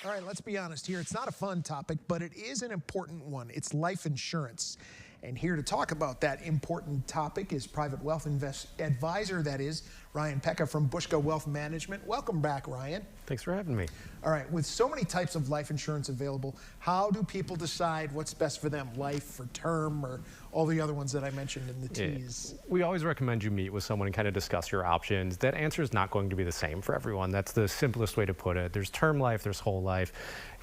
All right, let's be honest here. It's not a fun topic, but it is an important one. It's life insurance. And here to talk about that important topic is private wealth advisor, that is, Ryan Pecha from Buska Wealth Management. Welcome back, Ryan. Thanks for having me. All right, with so many types of life insurance available, how do people decide what's best for them, life or term or all the other ones that I mentioned in the T's? We always recommend you meet with someone and kind of discuss your options. That answer is not going to be the same for everyone. That's the simplest way to put it. There's term life, there's whole life.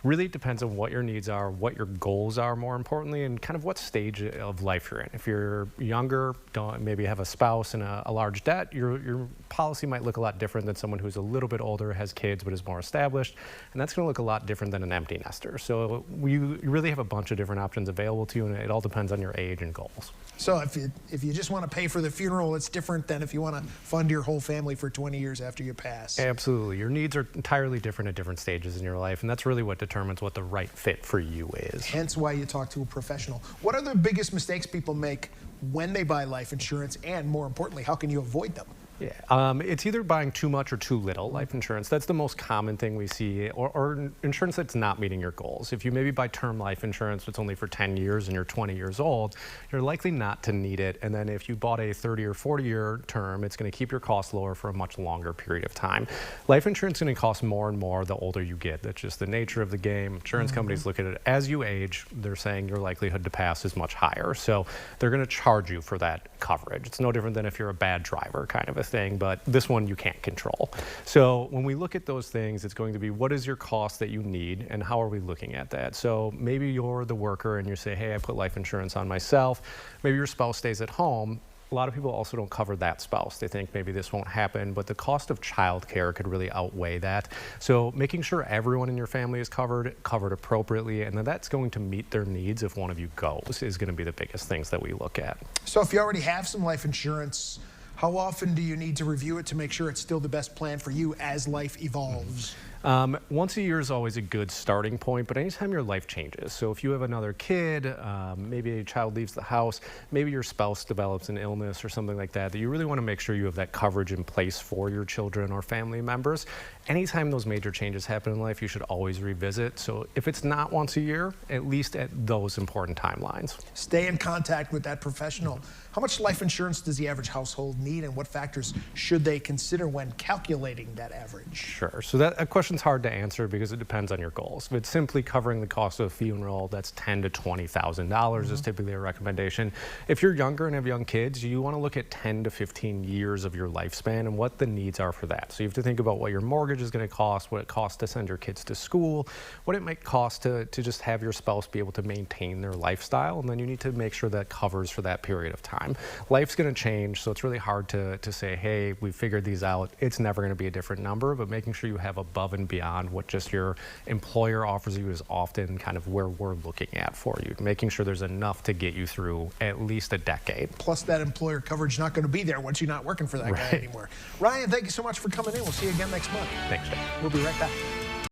Really depends on what your needs are, what your goals are, more importantly, and kind of what stage of life you're in. If you're younger, don't maybe have a spouse and a large debt, your policy might look a lot different than someone who's a little bit older, has kids, but is more established, and that's going to look a lot different than an empty nester. So you really have a bunch of different options available to you, and it all depends on your age and goals. So if you just want to pay for the funeral, it's different than if you want to fund your whole family for 20 years after you pass. Absolutely. Your needs are entirely different at different stages in your life, and that's really what determines what the right fit for you is. Hence why you talk to a professional. What are the biggest mistakes people make when they buy life insurance, and more importantly, how can you avoid them? Yeah, it's either buying too much or too little life insurance. That's the most common thing we see, or insurance that's not meeting your goals. If you maybe buy term life insurance that's only for 10 years and you're 20 years old, you're likely not to need it. And then if you bought a 30 or 40-year term, it's going to keep your costs lower for a much longer period of time. Life insurance is going to cost more and more the older you get. That's just the nature of the game. Insurance companies look at it as you age. They're saying your likelihood to pass is much higher. So they're going to charge you for that coverage. It's no different than if you're a bad driver kind of a thing, but this one you can't control. So when we look at those things, it's going to be what is your cost that you need and how are we looking at that? So maybe you're the worker and you say, hey, I put life insurance on myself. Maybe your spouse stays at home. A lot of people also don't cover that spouse. They think maybe this won't happen, but the cost of childcare could really outweigh that. So making sure everyone in your family is covered appropriately, and then that's going to meet their needs if one of you goes is going to be the biggest things that we look at. So if you already have some life insurance, how often do you need to review it to make sure it's still the best plan for you as life evolves? Once a year is always a good starting point, but anytime your life changes. So if you have another kid, maybe a child leaves the house, maybe your spouse develops an illness or something like that, that you really want to make sure you have that coverage in place for your children or family members. Anytime those major changes happen in life, you should always revisit. So if it's not once a year, at least at those important timelines. Stay in contact with that professional. How much life insurance does the average household need, and what factors should they consider when calculating that average? Sure. So that question's hard to answer because it depends on your goals. If it's simply covering the cost of a funeral, that's $10,000 to $20,000 is typically a recommendation. If you're younger and have young kids, you want to look at 10 to 15 years of your lifespan and what the needs are for that. So you have to think about what your mortgage is going to cost, what it costs to send your kids to school, what it might cost to just have your spouse be able to maintain their lifestyle, and then you need to make sure that covers for that period of time. Life's going to change, so it's really hard to say, hey, we figured these out. It's never going to be a different number, but making sure you have above and beyond what just your employer offers you is often kind of where we're looking at for you, making sure there's enough to get you through at least a decade. Plus that employer coverage not going to be there once you're not working for that guy anymore. Ryan, thank you so much for coming in. We'll see you again next month. Thanks, Jay. We'll be right back.